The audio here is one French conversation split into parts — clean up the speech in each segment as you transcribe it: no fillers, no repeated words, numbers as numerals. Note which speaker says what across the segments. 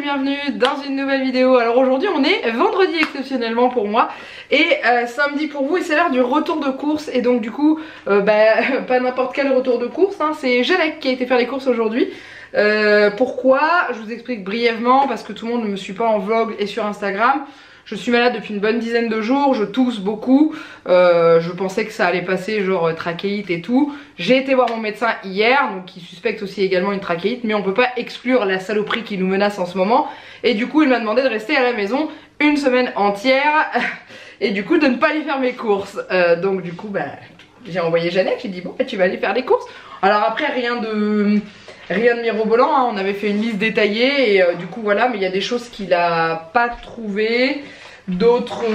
Speaker 1: bienvenue dans une nouvelle vidéo. Alors aujourd'hui on est vendredi exceptionnellement pour moi et samedi pour vous, et c'est l'heure du retour de course. Et donc du coup pas n'importe quel retour de course, hein, c'est Janek qui a été faire les courses aujourd'hui. Pourquoi? Je vous explique brièvement, parce que tout le monde ne me suit pas en vlog et sur Instagram. Je suis malade depuis une bonne dizaine de jours, je tousse beaucoup, je pensais que ça allait passer genre trachéite et tout. J'ai été voir mon médecin hier, donc qui suspecte aussi également une trachéite, mais on peut pas exclure la saloperie qui nous menace en ce moment. Et du coup il m'a demandé de rester à la maison une semaine entière et du coup de ne pas aller faire mes courses. Donc du coup j'ai envoyé Jeannette, j'ai dit bon tu vas aller faire les courses. Alors après rien de mirobolant, hein. On avait fait une liste détaillée et du coup voilà, mais il y a des choses qu'il a pas trouvées, d'autres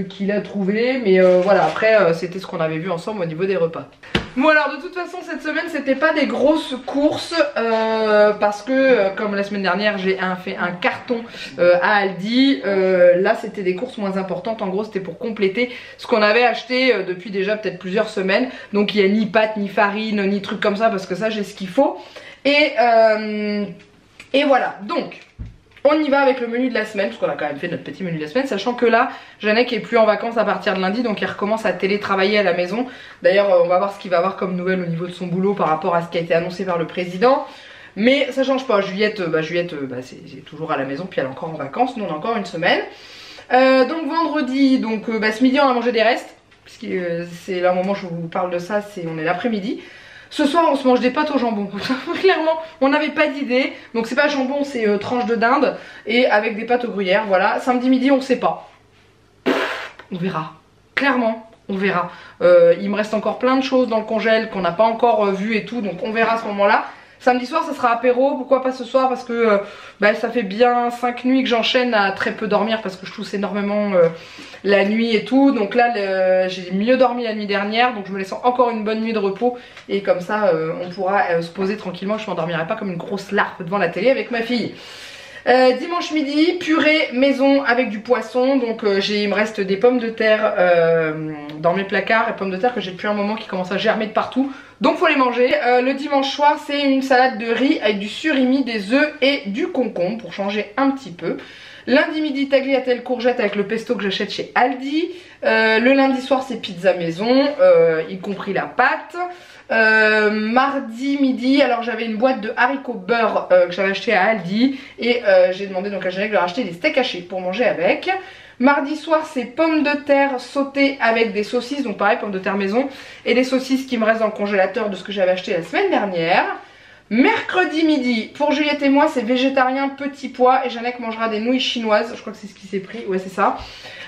Speaker 1: qu'il a trouvées, mais voilà, après c'était ce qu'on avait vu ensemble au niveau des repas. Bon alors de toute façon cette semaine c'était pas des grosses courses parce que comme la semaine dernière j'ai fait un carton à Aldi, là c'était des courses moins importantes. En gros c'était pour compléter ce qu'on avait acheté depuis déjà peut-être plusieurs semaines. Donc il n'y a ni pâtes, ni farine, ni trucs comme ça, parce que ça j'ai ce qu'il faut. Et voilà, donc on y va avec le menu de la semaine, parce qu'on a quand même fait notre petit menu de la semaine, sachant que là, Janek est plus en vacances à partir de lundi, donc il recommence à télétravailler à la maison. D'ailleurs, on va voir ce qu'il va avoir comme nouvelle au niveau de son boulot par rapport à ce qui a été annoncé par le président. Mais ça change pas, Juliette, c'est toujours à la maison, puis elle est encore en vacances, nous on a encore une semaine. Donc vendredi, ce midi on a mangé des restes, puisque c'est là au moment où je vous parle de ça, on est l'après-midi. Ce soir on se mange des pâtes au jambon. Clairement on n'avait pas d'idée. Donc c'est pas jambon, c'est tranche de dinde et avec des pâtes au gruyère. Voilà, samedi midi on sait pas. On verra. Clairement on verra. Il me reste encore plein de choses dans le congèle qu'on n'a pas encore vu et tout. Donc on verra à ce moment là. Samedi soir ça sera apéro, pourquoi pas ce soir, parce que ça fait bien 5 nuits que j'enchaîne à très peu dormir parce que je tousse énormément la nuit et tout. Donc là j'ai mieux dormi la nuit dernière, donc je me laisse encore une bonne nuit de repos et comme ça on pourra se poser tranquillement, je m'endormirai pas comme une grosse larve devant la télé avec ma fille. Dimanche midi, purée maison avec du poisson. Donc il me reste des pommes de terre dans mes placards, et pommes de terre que j'ai depuis un moment qui commencent à germer de partout, donc faut les manger. Le dimanche soir c'est une salade de riz avec du surimi, des œufs et du concombre pour changer un petit peu. Lundi midi tagliatelle courgette avec le pesto que j'achète chez Aldi. Le lundi soir c'est pizza maison, y compris la pâte. Mardi midi, alors j'avais une boîte de haricots beurre que j'avais acheté à Aldi et j'ai demandé donc à Jeannette de racheter des steaks hachés pour manger avec. Mardi soir c'est pommes de terre sautées avec des saucisses, donc pareil pommes de terre maison, et des saucisses qui me restent dans le congélateur de ce que j'avais acheté la semaine dernière. Mercredi midi, pour Juliette et moi c'est végétarien petit pois, et Jeannette mangera des nouilles chinoises, je crois que c'est ce qui s'est pris, ouais c'est ça.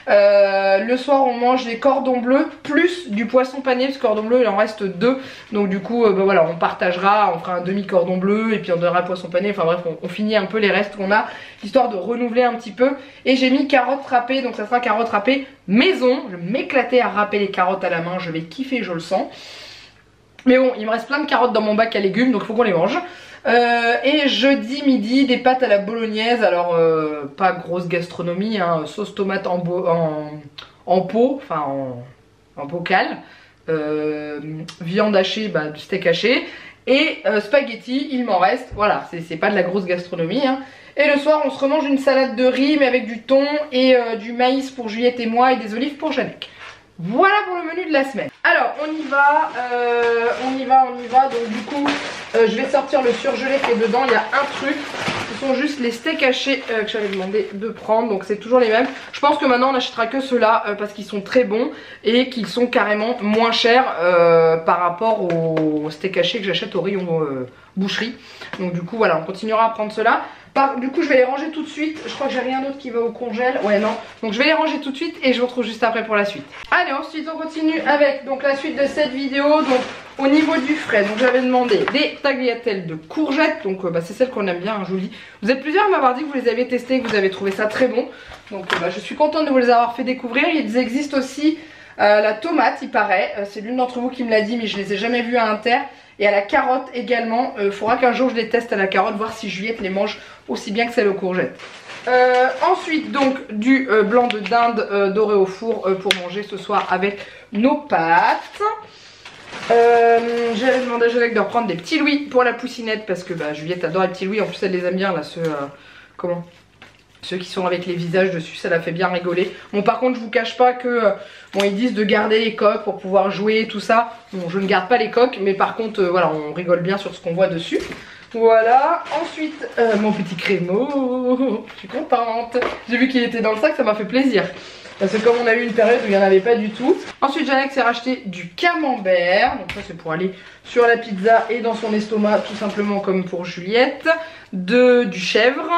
Speaker 1: Le soir on mange des cordons bleus plus du poisson pané, parce que cordon bleu il en reste 2, donc du coup voilà, on partagera, on fera un demi cordon bleu et puis on donnera le poisson pané, enfin bref on finit un peu les restes qu'on a, histoire de renouveler un petit peu. Et j'ai mis carottes râpées, donc ça sera carottes râpées maison, je vais m'éclater à râper les carottes à la main, je vais kiffer, je le sens. Mais bon, il me reste plein de carottes dans mon bac à légumes, donc il faut qu'on les mange. Et jeudi midi, des pâtes à la bolognaise. Alors pas grosse gastronomie, hein, sauce tomate en pot, enfin en bocal, viande hachée, du steak haché, et spaghetti, il m'en reste. Voilà, c'est pas de la grosse gastronomie, hein. Et le soir on se remange une salade de riz mais avec du thon et du maïs pour Juliette et moi et des olives pour Janek. Voilà pour le menu de la semaine. Alors on y va, donc du coup je vais sortir le surgelé qui est dedans. Il y a un truc, ce sont juste les steaks hachés que j'avais demandé de prendre, donc c'est toujours les mêmes. Je pense que maintenant on n'achètera que ceux-là parce qu'ils sont très bons et qu'ils sont carrément moins chers par rapport aux steaks hachés que j'achète au rayon boucherie. Donc du coup voilà, on continuera à prendre ceux-là. Du coup je vais les ranger tout de suite. Je crois que j'ai rien d'autre qui va au congèle. Ouais non. Donc je vais les ranger tout de suite et je vous retrouve juste après pour la suite. Allez, ensuite on continue avec donc la suite de cette vidéo. Donc au niveau du frais, donc j'avais demandé des tagliatelles de courgettes. Donc c'est celle qu'on aime bien, hein, je vous le dis. Vous êtes plusieurs à m'avoir dit que vous les avez testées, que vous avez trouvé ça très bon. Donc je suis contente de vous les avoir fait découvrir. Ils existent aussi la tomate, il paraît. C'est l'une d'entre vous qui me l'a dit, mais je les ai jamais vues à Inter. Et à la carotte également. Faudra qu'un jour je les teste à la carotte, voir si Juliette les mange aussi bien que celle aux courgettes. Ensuite donc du blanc de dinde doré au four pour manger ce soir avec nos pâtes. J'avais demandé à Janek de reprendre des petits louis pour la poussinette parce que Juliette adore les petits louis. En plus elle les aime bien là, ceux comment, ceux qui sont avec les visages dessus, ça l'a fait bien rigoler. Bon par contre je vous cache pas que bon ils disent de garder les coques pour pouvoir jouer et tout ça. Bon je ne garde pas les coques mais par contre voilà on rigole bien sur ce qu'on voit dessus. Voilà, ensuite mon petit crémeau, je suis contente. J'ai vu qu'il était dans le sac, ça m'a fait plaisir. Parce que comme on a eu une période où il n'y en avait pas du tout. Ensuite Janek s'est racheté du camembert. Donc ça c'est pour aller sur la pizza et dans son estomac tout simplement comme pour Juliette. Du chèvre,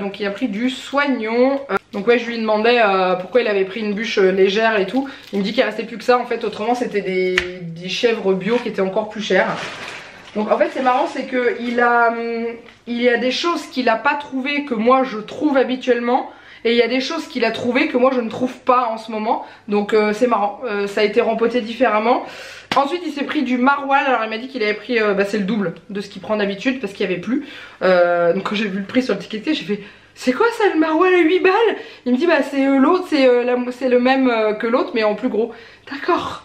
Speaker 1: donc il a pris du soignon. Donc ouais je lui demandais pourquoi il avait pris une bûche légère et tout. Il me dit qu'il restait plus que ça en fait, autrement c'était des chèvres bio qui étaient encore plus chères. Donc en fait c'est marrant, c'est que il y a des choses qu'il n'a pas trouvées que moi je trouve habituellement. Et il y a des choses qu'il a trouvées que moi je ne trouve pas en ce moment. Donc c'est marrant, ça a été rempoté différemment. Ensuite il s'est pris du maroilles. Alors il m'a dit qu'il avait pris, c'est le double de ce qu'il prend d'habitude parce qu'il n'y avait plus. Donc quand j'ai vu le prix sur le ticket, j'ai fait c'est quoi ça le maroilles à 8 balles? Il me dit bah c'est l'autre, c'est le même que l'autre mais en plus gros. D'accord.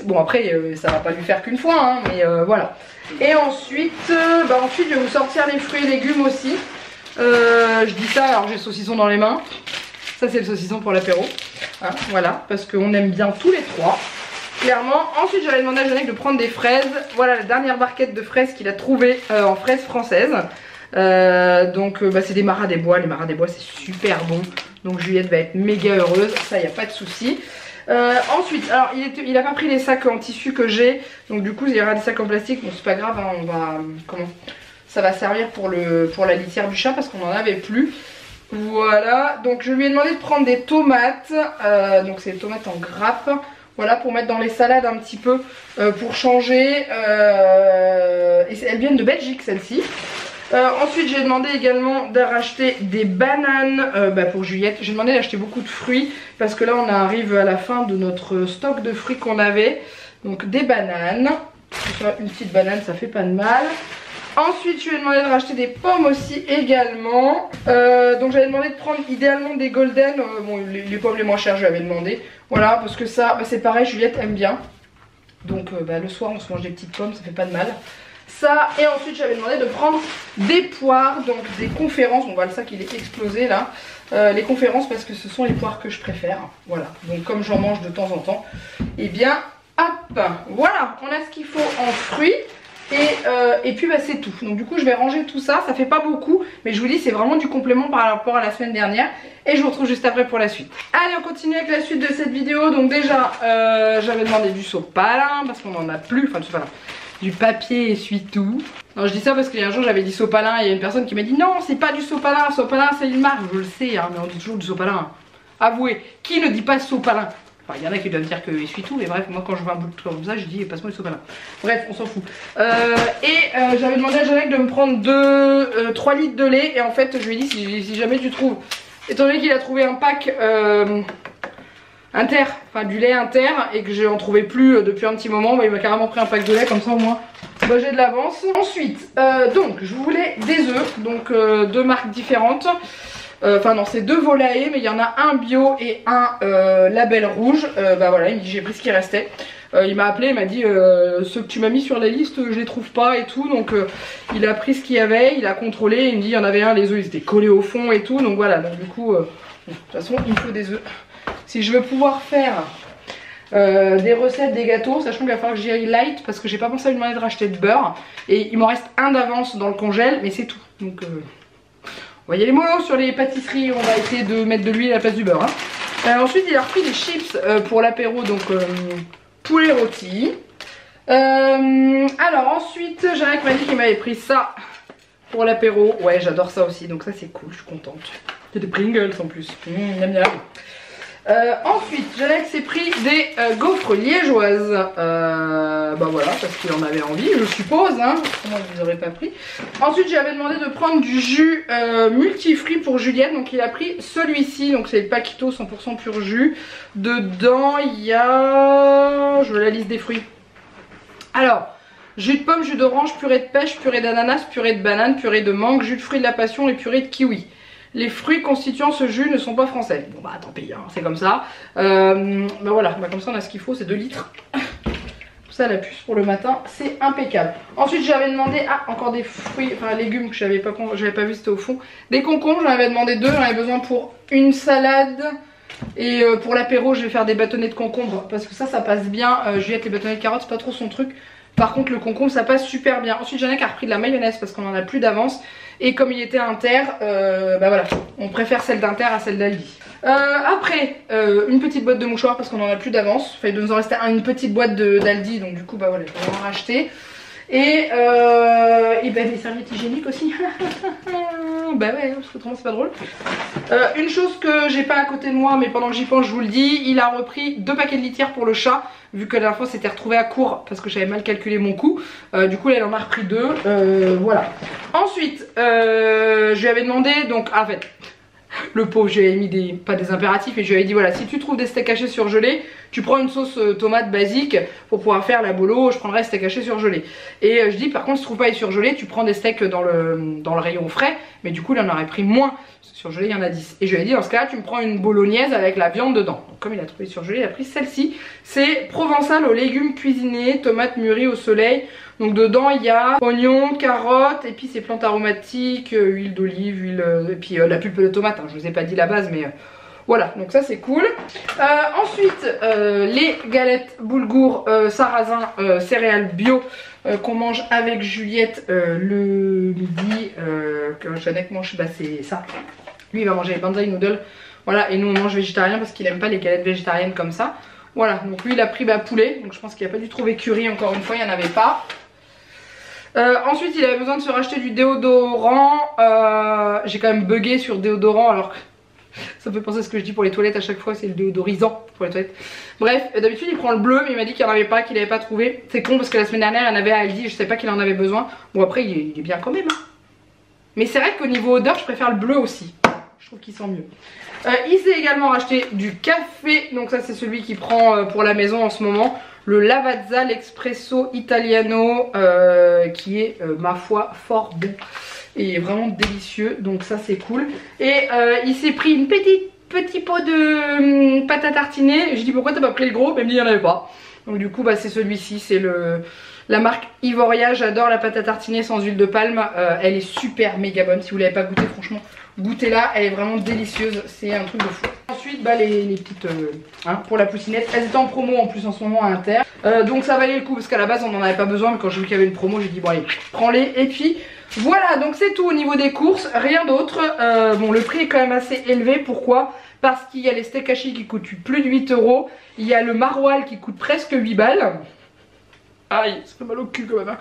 Speaker 1: Bon après ça va pas lui faire qu'une fois hein, mais voilà. Et ensuite, ensuite je vais vous sortir les fruits et légumes aussi. Je dis ça alors j'ai le saucisson dans les mains. Ça c'est le saucisson pour l'apéro hein, voilà parce qu'on aime bien tous les trois clairement. Ensuite j'avais demandé à Janek de prendre des fraises. Voilà la dernière barquette de fraises qu'il a trouvée en fraises françaises. Donc c'est des Marat des Bois. Les Marat des Bois c'est super bon. Donc Juliette va être méga heureuse. Ça y a pas de souci. Ensuite alors il a pas pris les sacs en tissu que j'ai. Donc du coup il y aura des sacs en plastique. Bon c'est pas grave hein, on va comment ça va servir pour la litière du chat parce qu'on n'en avait plus. Voilà, donc je lui ai demandé de prendre des tomates. Donc c'est des tomates en grappe. Voilà, pour mettre dans les salades un petit peu, pour changer. Et elles viennent de Belgique celles-ci. Ensuite j'ai demandé également de racheter des bananes pour Juliette. J'ai demandé d'acheter beaucoup de fruits parce que là on arrive à la fin de notre stock de fruits qu'on avait. Donc des bananes. Une petite banane ça fait pas de mal. Ensuite je lui ai demandé de racheter des pommes aussi également. Donc j'avais demandé de prendre idéalement des golden. Bon les pommes les moins chères je lui avais demandé. Voilà parce que ça c'est pareil Juliette aime bien. Donc le soir on se mange des petites pommes ça fait pas de mal. Ça et ensuite j'avais demandé de prendre des poires. Donc des conférences. On voit le sac il est explosé là. Les conférences parce que ce sont les poires que je préfère. Voilà donc comme j'en mange de temps en temps. Et bien hop voilà on a ce qu'il faut en fruits. Et puis c'est tout. Donc du coup je vais ranger tout ça. Ça fait pas beaucoup mais je vous dis c'est vraiment du complément par rapport à la semaine dernière. Et je vous retrouve juste après pour la suite. Allez on continue avec la suite de cette vidéo. Donc déjà j'avais demandé du sopalin parce qu'on en a plus. Enfin du sopalin, du papier essuie-tout. Non je dis ça parce qu'il y a un jour j'avais dit sopalin. Et il y a une personne qui m'a dit non c'est pas du sopalin. Sopalin c'est une marque. Je le sais hein, mais on dit toujours du sopalin. Avouez, qui ne dit pas sopalin? Enfin, il y en a qui doivent dire que essuie tout, mais bref, moi quand je vois un bout de comme ça, je dis passe-moi le sopalin. Bref, on s'en fout. J'avais demandé à Janek de me prendre 3 litres de lait, et en fait, je lui ai dit si jamais tu trouves, étant donné qu'il a trouvé un pack inter, enfin du lait inter, et que j'en trouvais plus depuis un petit moment, il m'a carrément pris un pack de lait, comme ça au moins j'ai de l'avance. Ensuite, donc je voulais des œufs, donc 2 marques différentes. Enfin non c'est 2 volailles mais il y en a un bio et un label rouge. Voilà il me dit j'ai pris ce qui restait. Il m'a appelé, il m'a dit ceux que tu m'as mis sur la liste je les trouve pas et tout. Donc il a pris ce qu'il y avait, il a contrôlé, il me dit il y en avait un, les œufs ils étaient collés au fond et tout. Donc voilà donc du coup de toute façon il me faut des œufs. Si je veux pouvoir faire des recettes, des gâteaux, sachant qu'il va falloir que j'y aille light parce que j'ai pas pensé à lui demander de racheter de beurre. Et il m'en reste un d'avance dans le congèle mais c'est tout. Donc vous voyez les mollos sur les pâtisseries, on va essayer de mettre de l'huile à la place du beurre. Hein. Ensuite il a repris des chips pour l'apéro, donc poulet rôti. Alors ensuite Janek m'a dit qu'il m'avait pris ça pour l'apéro. Ouais j'adore ça aussi, donc ça c'est cool, je suis contente. C'est des Pringles en plus, miam miam. Ensuite Janek s'est pris des gaufres liégeoises. Voilà parce qu'il en avait envie je suppose hein. Comment vous aurez pas pris. Ensuite j'avais demandé de prendre du jus multifruits pour Juliette. Donc il a pris celui-ci. Donc c'est le Paquito 100% pur jus. Dedans il y a... Je veux la liste des fruits. Alors jus de pomme, jus d'orange, purée de pêche, purée d'ananas, purée de banane, purée de mangue, jus de fruits de la passion et purée de kiwi. Les fruits constituant ce jus ne sont pas français. Bon tant pis, hein, c'est comme ça. Voilà, comme ça on a ce qu'il faut, c'est 2 litres. ça la puce pour le matin, c'est impeccable. Ensuite j'avais demandé, encore des fruits, enfin légumes que j'avais pas vu, c'était au fond. Des concombres, j'en avais demandé 2, j'en avais besoin pour une salade. Et pour l'apéro je vais faire des bâtonnets de concombre parce que ça passe bien. Juliette, les bâtonnets de carottes c'est pas trop son truc. Par contre le concombre ça passe super bien. Ensuite Janek a repris de la mayonnaise parce qu'on en a plus d'avance. Et comme il était inter, bah voilà, on préfère celle d'inter à celle d'Aldi. Après une petite boîte de mouchoirs parce qu'on en a plus d'avance. Il nous en restait une petite boîte d'Aldi, donc du coup bah voilà, je vais en racheter. Et ben des serviettes hygiéniques aussi. Bah ouais, parce que autrement c'est pas drôle. Une chose que j'ai pas à côté de moi, mais pendant que j'y pense je vous le dis, il a repris 2 paquets de litière pour le chat. Vu que la dernière fois c'était retrouvé à court parce que j'avais mal calculé mon coût. Du coup là il en a repris 2. Voilà. Ensuite je lui avais demandé, donc en fait le pauvre, je lui avais mis pas des impératifs, et je lui avais dit voilà, si tu trouves des steaks hachés surgelés, tu prends une sauce tomate basique pour pouvoir faire la bolo, je prendrai steak haché surgelé. Et je dis par contre si tu trouves pas les surgelés, tu prends des steaks dans le rayon frais, mais du coup il en aurait pris moins, parce que surgelés il y en a 10. Et je lui ai dit dans ce cas là tu me prends une bolognaise avec la viande dedans. Donc comme il a trouvé surgelé, il a pris celle-ci. C'est provençal aux légumes cuisinés, tomates mûries au soleil. Donc dedans il y a oignons, carottes, épices et plantes aromatiques, huile d'olive, huile, et puis la pulpe de tomate, hein, je vous ai pas dit la base mais voilà, donc ça c'est cool. Ensuite les galettes boulgour sarrasin céréales bio qu'on mange avec Juliette le midi, que Janek mange, bah c'est ça. Lui il va manger les banzai noodles, voilà, et nous on mange végétarien parce qu'il aime pas les galettes végétariennes comme ça. Voilà, donc lui il a pris poulet, donc je pense qu'il a pas dû trouver curry encore une fois, il n'y en avait pas. Ensuite il avait besoin de se racheter du déodorant. J'ai quand même bugué sur déodorant alors que ça me fait penser à ce que je dis pour les toilettes à chaque fois, c'est le déodorisant pour les toilettes. Bref, d'habitude il prend le bleu mais il m'a dit qu'il n'y en avait pas, qu'il n'avait pas trouvé. C'est con parce que la semaine dernière il en avait à Aldi, je sais pas qu'il en avait besoin. Bon après il est bien quand même hein. Mais c'est vrai qu'au niveau odeur je préfère le bleu aussi. Je trouve qu'il sent mieux. Il s'est également racheté du café, donc ça c'est celui qu'il prend pour la maison en ce moment. Le Lavazza, l'Espresso Italiano, qui est ma foi fort bon et vraiment délicieux, donc ça c'est cool. Et il s'est pris une petit pot de pâte à tartiner. Je dis pourquoi t'as pas pris le gros, mais il n'y en avait pas. Donc du coup bah, c'est celui-ci, c'est la marque Ivoria. J'adore la pâte à tartiner sans huile de palme, elle est super méga bonne. Si vous l'avez pas goûté, franchement goûtez-la, elle est vraiment délicieuse, c'est un truc de fou. Ensuite bah, les petites pour la poussinette, elles étaient en promo en plus en ce moment à Inter, donc ça valait le coup parce qu'à la base on n'en avait pas besoin, mais quand j'ai vu qu'il y avait une promo j'ai dit bon allez prends-les. Et puis voilà, donc c'est tout au niveau des courses, rien d'autre. Bon le prix est quand même assez élevé, pourquoi? Parce qu'il y a les steaks hachis qui coûtent plus de 8 €, il y a le maroilles qui coûte presque 8 balles. Aïe, ça fait mal au cul quand même.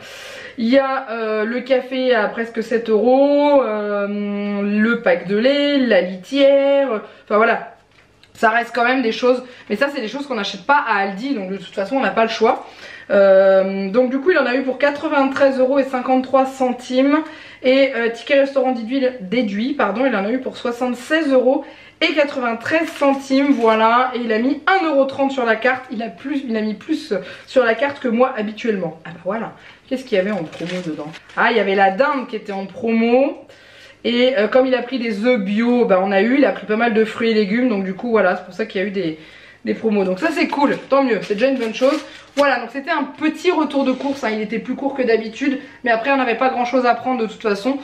Speaker 1: Il y a le café à presque 7 €, le pack de lait, la litière, enfin voilà. Ça reste quand même des choses, mais ça c'est des choses qu'on n'achète pas à Aldi, donc de toute façon on n'a pas le choix. Donc du coup il en a eu pour 93,53 €. Et ticket restaurant déduit, pardon, il en a eu pour 76,93 €, voilà. Et il a mis 1,30 € sur la carte, il a mis plus sur la carte que moi habituellement. Ah bah voilà, qu'est-ce qu'il y avait en promo dedans? Ah, il y avait la dinde qui était en promo. Et comme il a pris des œufs bio, bah il a pris pas mal de fruits et légumes, donc du coup voilà, c'est pour ça qu'il y a eu des promos. Donc ça c'est cool, tant mieux, c'est déjà une bonne chose. Voilà, donc c'était un petit retour de course, hein. Il était plus court que d'habitude, mais après on n'avait pas grand chose à prendre de toute façon.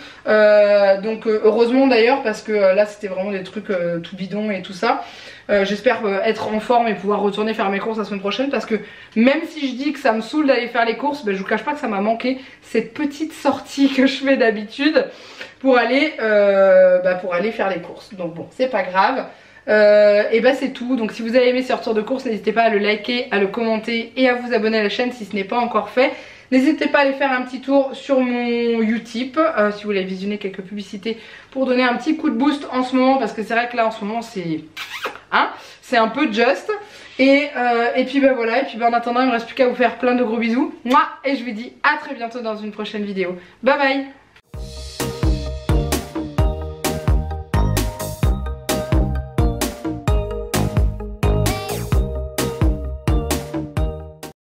Speaker 1: Donc heureusement d'ailleurs, parce que là c'était vraiment des trucs tout bidons et tout ça. J'espère être en forme et pouvoir retourner faire mes courses la semaine prochaine, parce que même si je dis que ça me saoule d'aller faire les courses, je vous cache pas que ça m'a manqué cette petite sortie que je fais d'habitude pour aller faire les courses. Donc bon, c'est pas grave. Et bah c'est tout. Donc si vous avez aimé ce retour de course, n'hésitez pas à le liker, à le commenter et à vous abonner à la chaîne si ce n'est pas encore fait. N'hésitez pas à aller faire un petit tour sur mon Utip si vous voulez visionner quelques publicités pour donner un petit coup de boost en ce moment, parce que c'est vrai que là en ce moment c'est un peu just. Et puis bah voilà, et puis bah en attendant il me reste plus qu'à vous faire plein de gros bisous. Moi, et je vous dis à très bientôt dans une prochaine vidéo. Bye bye.